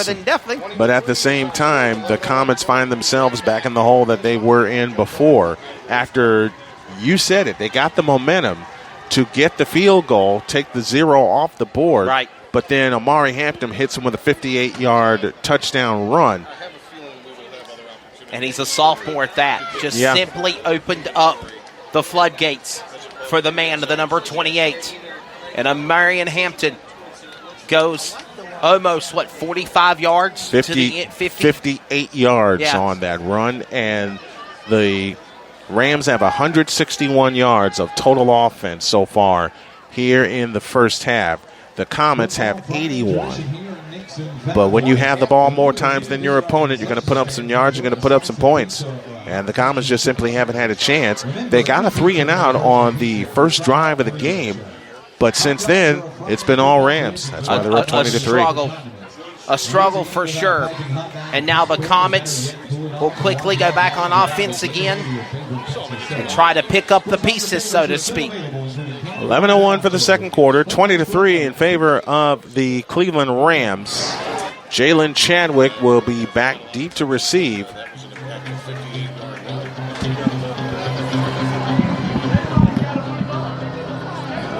than definitely. But at the same time, the Comets find themselves back in the hole that they were in before. After, you said it, they got the momentum to get the field goal, take the 0 off the board. Right. But then Amari Hampton hits him with a 58-yard touchdown run. And he's a sophomore at that. Just simply opened up the floodgates for the man to the number 28. And Amari Hampton goes almost, 45 yards? 58 yards on that run. And the Rams have 161 yards of total offense so far here in the first half. The Comets have 81. But when you have the ball more times than your opponent, you're going to put up some yards, you're going to put up some points. And the Comets just simply haven't had a chance. They got a 3-and-out on the first drive of the game. But since then, it's been all Rams. That's why they're up 20-3. A struggle for sure. And now the Comets will quickly go back on offense again and try to pick up the pieces, so to speak. 11:01 for the second quarter, 20-3 in favor of the Cleveland Rams. Jalen Chadwick will be back deep to receive.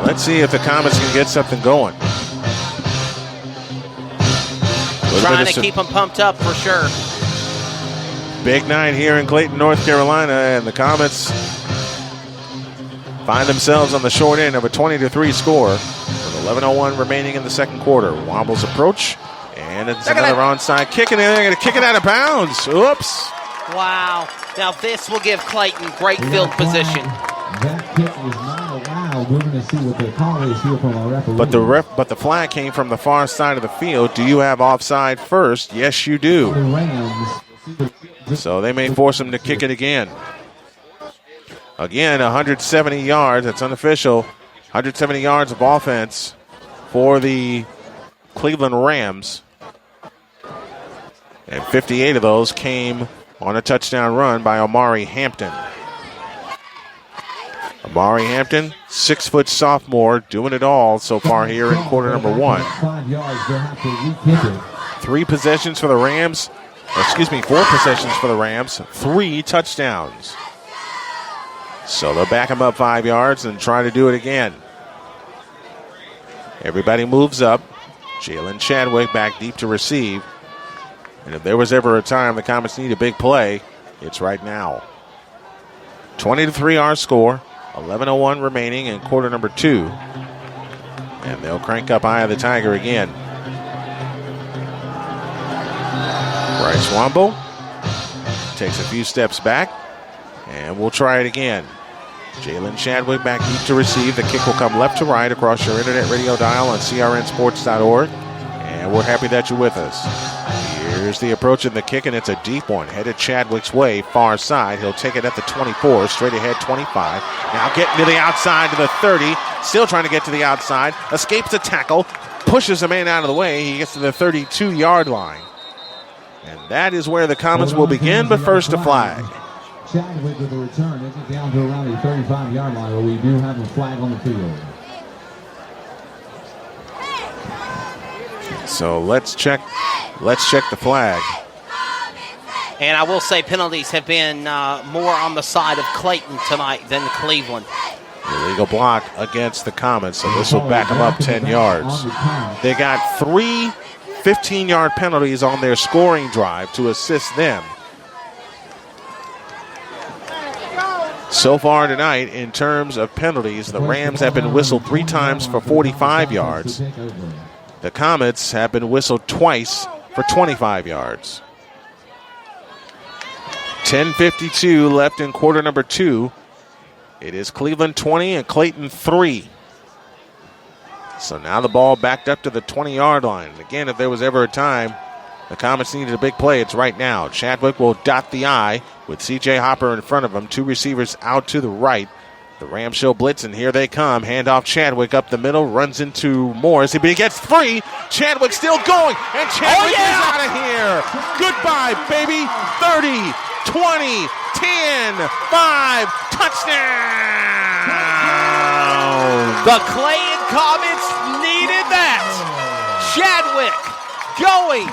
Let's see if the Comets can get something going. Trying to keep them pumped up for sure. Big night here in Clayton, North Carolina, and the Comets find themselves on the short end of a 20-3 score with 11:01 remaining in the second quarter. Wombles approach, and it's another onside kick, and they're going to kick it out of bounds. Oops. Wow. Now this will give Clayton great field position. That kick is not allowed. We're going to see what the call is here from our referee. But the flag came from the far side of the field. Do you have offside first? Yes, you do. So they may force him to kick it again. Again, 170 yards. That's unofficial. 170 yards of offense for the Cleveland Rams. And 58 of those came on a touchdown run by Amari Hampton. Amari Hampton, 6-foot sophomore, doing it all so far here in quarter number 1. 5 yards, they'll have to re-kick it. 4 possessions for the Rams, 3 touchdowns. So they'll back him up 5 yards and try to do it again. Everybody moves up. Jalen Chadwick back deep to receive. And if there was ever a time the Comets need a big play, it's right now. 20-3 our score. 11:01 remaining in quarter number 2. And they'll crank up Eye of the Tiger again. Bryce Womble takes a few steps back. And we'll try it again. Jalen Chadwick back deep to receive. The kick will come left to right across your internet radio dial on crnsports.org. And we're happy that you're with us. Here's the approach and the kick, and it's a deep one. Headed Chadwick's way, far side. He'll take it at the 24, straight ahead 25. Now getting to the outside to the 30. Still trying to get to the outside. Escapes a tackle. Pushes a man out of the way. He gets to the 32-yard line. And that is where the Comets will begin, but first a flag. Chadwick with the return. This is down to around the 35-yard line, where we do have a flag on the field. So let's check the flag. And I will say penalties have been more on the side of Clayton tonight than Cleveland. Illegal block against the Comets, so this will back them up 10 yards. They got 3 15-yard penalties on their scoring drive to assist them. So far tonight, in terms of penalties, the Rams have been whistled 3 times for 45 yards. The Comets have been whistled twice for 25 yards. 10:52 left in quarter number 2. It is Cleveland 20 and Clayton 3. So now the ball backed up to the 20-yard line. Again, if there was ever a time the Comets needed a big play, it's right now. Chadwick will dot the I with C.J. Hopper in front of him. 2 receivers out to the right. The Rams show blitz, and here they come. Handoff Chadwick up the middle, runs into Morris, but he gets free. Chadwick still going, and Chadwick is out of here. Goodbye, baby. 30, 20, 10, 5, touchdown. The Clayton Comets needed that. Chadwick going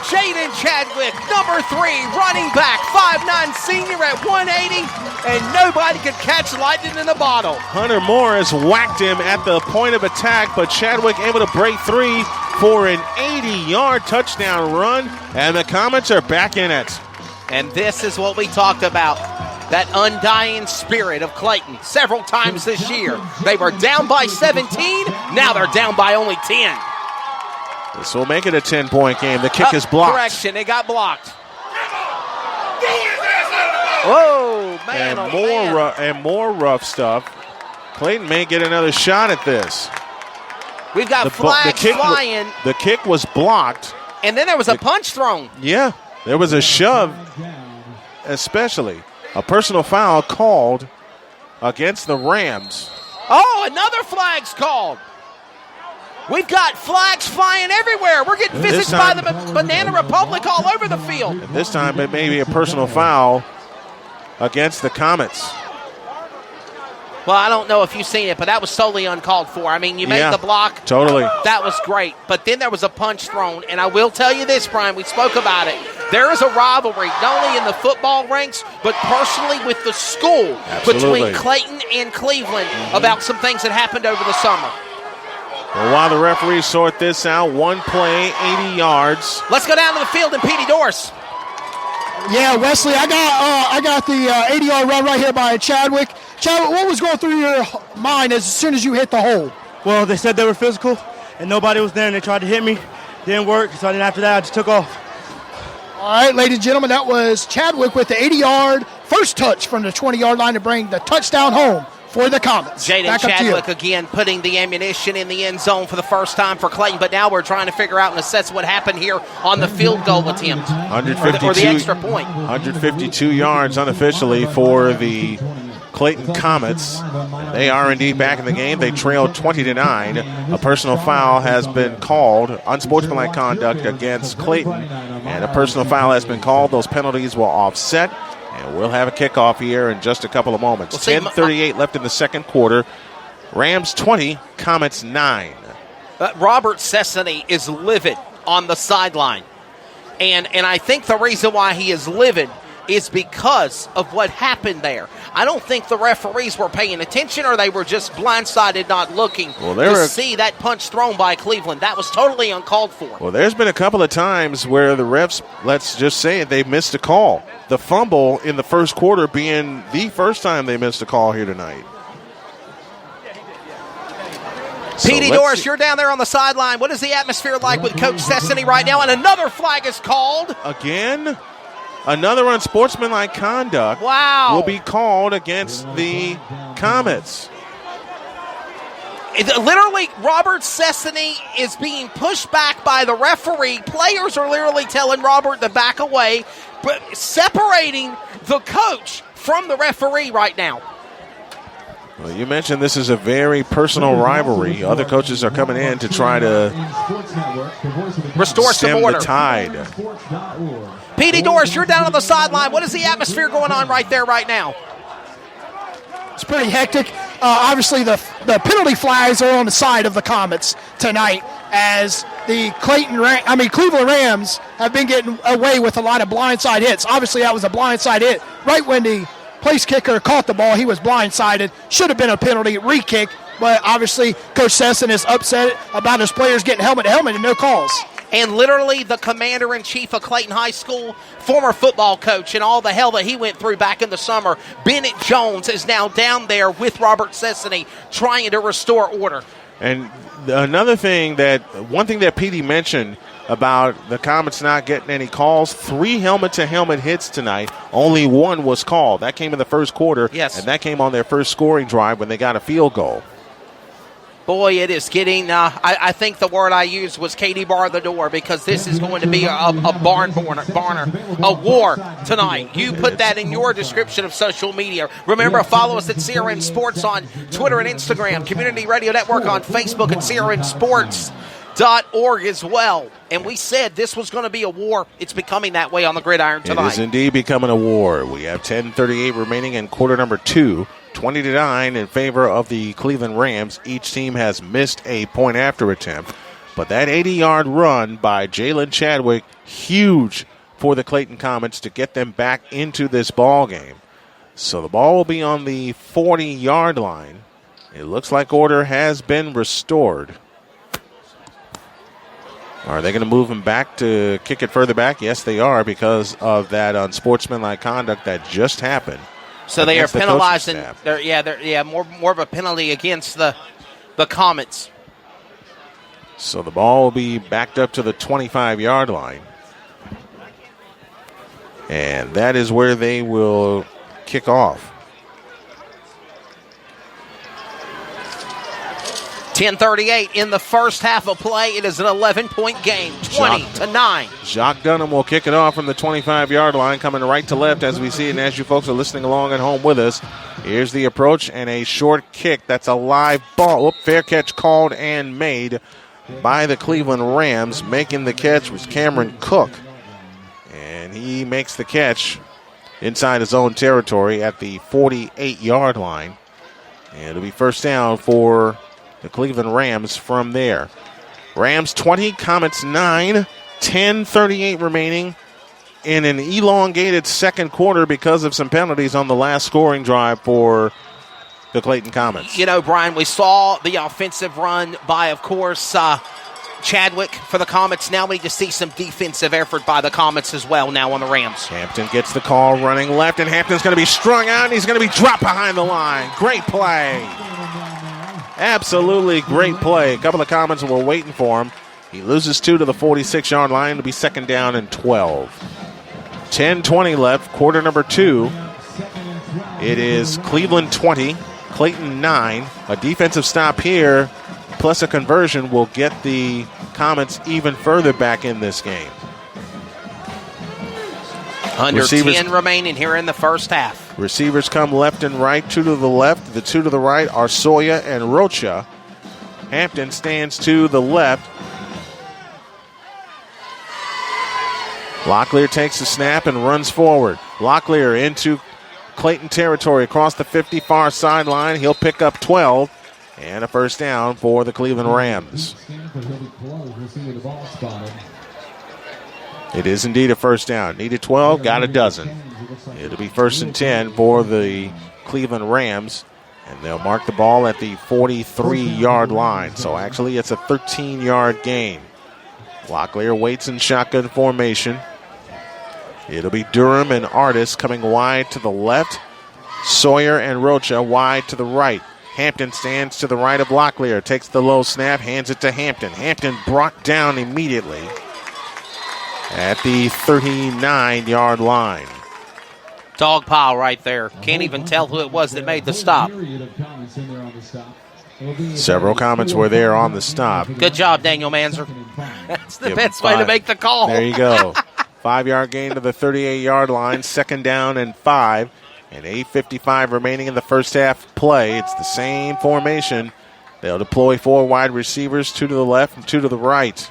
Jaden Chadwick, number 3, running back, 5'9" senior at 180, and nobody could catch lightning in a bottle. Hunter Morris whacked him at the point of attack, but Chadwick able to break 3 for an 80-yard touchdown run, and the Comets are back in it. And this is what we talked about, that undying spirit of Clayton several times this year. They were down by 17, now they're down by only 10. This will make it a 10-point game. The kick is blocked. Correction, it got blocked. Whoa, man, and more rough stuff. Clayton may get another shot at this. We've got flags flying. The kick was blocked. And then there was a punch thrown. Yeah, there was a shove, especially. A personal foul called against the Rams. Oh, another flag's called. We've got flags flying everywhere. We're getting visits by the Banana Republic all over the field. This time it may be a personal foul against the Comets. Well, I don't know if you've seen it, but that was totally uncalled for. I mean, you made the block. Totally. That was great. But then there was a punch thrown. And I will tell you this, Brian, we spoke about it. There is a rivalry, not only in the football ranks, but personally with the school. Absolutely. Between Clayton and Cleveland about some things that happened over the summer. Well, while the referees sort this out, one play, 80 yards. Let's go down to the field and Petey Doris. Yeah, Wesley, I got the 80-yard run right here by Chadwick. Chadwick, what was going through your mind as soon as you hit the hole? Well, they said they were physical, and nobody was there, and they tried to hit me. Didn't work, so then after that, I just took off. All right, ladies and gentlemen, that was Chadwick with the 80-yard first touch from the 20-yard line to bring the touchdown home for the Comets. Jaden Chadwick again putting the ammunition in the end zone for the first time for Clayton, but now we're trying to figure out and assess what happened here on the field goal attempt. 152, or the extra point. 152 yards unofficially for the Clayton Comets. They are indeed back in the game. They trailed 20-9. A personal foul has been called, unsportsmanlike conduct against Clayton, and a personal foul has been called. Those penalties will offset. And we'll have a kickoff here in just a couple of moments. 10:38 left in the second quarter. Rams 20, Comets 9. Robert Sesame is livid on the sideline. And I think the reason why he is livid is because of what happened there. I don't think the referees were paying attention, or they were just blindsided, not looking to see that punch thrown by Cleveland. That was totally uncalled for. Well, there's been a couple of times where the refs, let's just say it, they missed a call. The fumble in the first quarter being the first time they missed a call here tonight. Petey Doris, you're down there on the sideline. What is the atmosphere like with Coach Sesame right now? And another flag is called. Again? Another unsportsmanlike conduct will be called against the Comets. Literally, Robert Sesame is being pushed back by the referee. Players are literally telling Robert to back away, but separating the coach from the referee right now. Well, you mentioned this is a very personal rivalry. Other coaches are coming in to try to restore some order. The tide. Petey Doris, you're down on the sideline. What is the atmosphere going on right there right now? It's pretty hectic. Obviously, the penalty flags are on the side of the Comets tonight, as the Cleveland Rams have been getting away with a lot of blindside hits. Obviously, that was a blindside hit. Right when the place kicker caught the ball, he was blindsided. Should have been a penalty, re-kick, but obviously Coach Sesson is upset about his players getting helmet to helmet and no calls. And literally the commander-in-chief of Clayton High School, former football coach, and all the hell that he went through back in the summer, Bennett Jones, is now down there with Robert Sesame trying to restore order. And one thing that Petey mentioned about the Comets not getting any calls, 3 helmet-to-helmet hits tonight. Only 1 was called. That came in the first quarter, yes, and that came on their first scoring drive when they got a field goal. Boy, it is getting, I think the word I used was Katie bar the door, because this is going to be a barner, a war tonight. You put that in your description of social media. Remember, follow us at CRN Sports on Twitter and Instagram, Community Radio Network on Facebook, and CRNSports.org as well. And we said this was going to be a war. It's becoming that way on the gridiron tonight. It is indeed becoming a war. We have 10:38 remaining in quarter number 2. 20-9 in favor of the Cleveland Rams. Each team has missed a point after attempt. But that 80-yard run by Jalen Chadwick, huge for the Clayton Comets to get them back into this ball game. So the ball will be on the 40-yard line. It looks like order has been restored. Are they going to move him back to kick it further back? Yes, they are, because of that unsportsmanlike conduct that just happened. So they are penalizing. They're more of a penalty against the Comets. So the ball will be backed up to the 25-yard line. And that is where they will kick off. 10:38 in the first half of play. It is an 11-point game, 20-9. Jacques Dunham will kick it off from the 25-yard line, coming right to left as we see it, and as you folks are listening along at home with us. Here's the approach and a short kick. That's a live ball. Fair catch called and made by the Cleveland Rams. Making the catch was Cameron Cook, and he makes the catch inside his own territory at the 48-yard line. And it'll be first down for the Cleveland Rams from there. Rams 20, Comets 9, 10:38 remaining in an elongated second quarter because of some penalties on the last scoring drive for the Clayton Comets. You know, Brian, we saw the offensive run by, of course, Chadwick for the Comets. Now we need to see some defensive effort by the Comets as well now on the Rams. Hampton gets the call running left, and Hampton's going to be strung out, and he's going to be dropped behind the line. Great play. Absolutely great play. A couple of Comets were waiting for him. He loses 2 to the 46-yard line to be second down and 12. 10:20 left, quarter number 2. It is Cleveland 20, Clayton 9. A defensive stop here plus a conversion will get the Comets even further back in this game. Under 10 remaining here in the first half. Receivers come left and right, 2 to the left. The 2 to the right are Soya and Rocha. Hampton stands to the left. Locklear takes the snap and runs forward. Locklear into Clayton territory across the 50 far sideline. He'll pick up 12 and a first down for the Cleveland Rams. It is indeed a first down. Needed 12, got a dozen. It'll be first and 10 for the Cleveland Rams, and they'll mark the ball at the 43-yard line. So actually it's a 13-yard gain. Locklear waits in shotgun formation. It'll be Durham and Artis coming wide to the left. Sawyer and Rocha wide to the right. Hampton stands to the right of Locklear, takes the low snap, hands it to Hampton. Hampton brought down immediately at the 39-yard line. Dog pile right there. Can't even tell who it was that made the stop. Several Comets were there on the stop. Good job, Daniel Manzer. That's the best way to make the call. There you go. 5-yard gain to the 38-yard line, second down and 5. And 8:55 remaining in the first half play. It's the same formation. They'll deploy 4 wide receivers, 2 to the left and 2 to the right.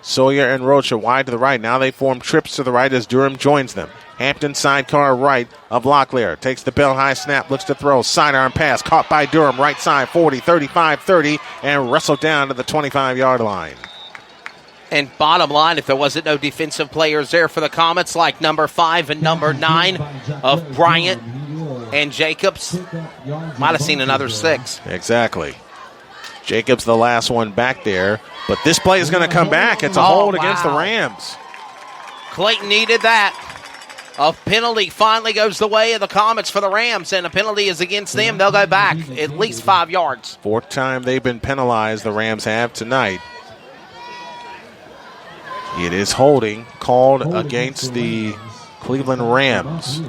Sawyer and Rocha wide to the right. Now they form trips to the right as Durham joins them. Hampton sidecar right of Locklear. Takes the bell high snap, looks to throw. Sidearm pass caught by Durham. Right side 40, 35, 30, and wrestled down to the 25-yard line. And bottom line, if there wasn't no defensive players there for the Comets, like number 5 and number 9 of Bryant and Jacobs, might have seen another 6. Exactly. Jacobs the last one back there. But this play is going to come back. It's a hold against the Rams. Clayton needed that. A penalty finally goes the way of the Comets for the Rams, and a penalty is against them. They'll go back at least 5 yards. 4th time they've been penalized, the Rams have tonight. It is holding called against the Cleveland Rams.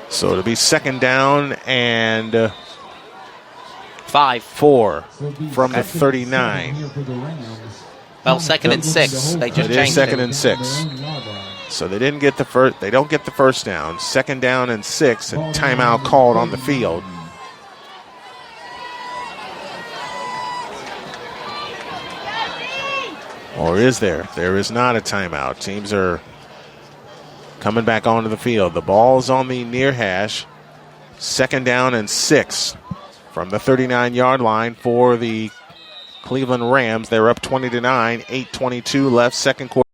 So it'll be second down and 4 from the 39. Well, second and 6. They just changed it. It is second and 6. So they didn't get the first. They don't get the first down. Second down and 6. And timeout called on the field. Or is there? There is not a timeout. Teams are coming back onto the field. The ball's on the near hash. Second down and 6 from the 39-yard line for the Cleveland Rams. They're up 20-9, 8:22 left, second quarter.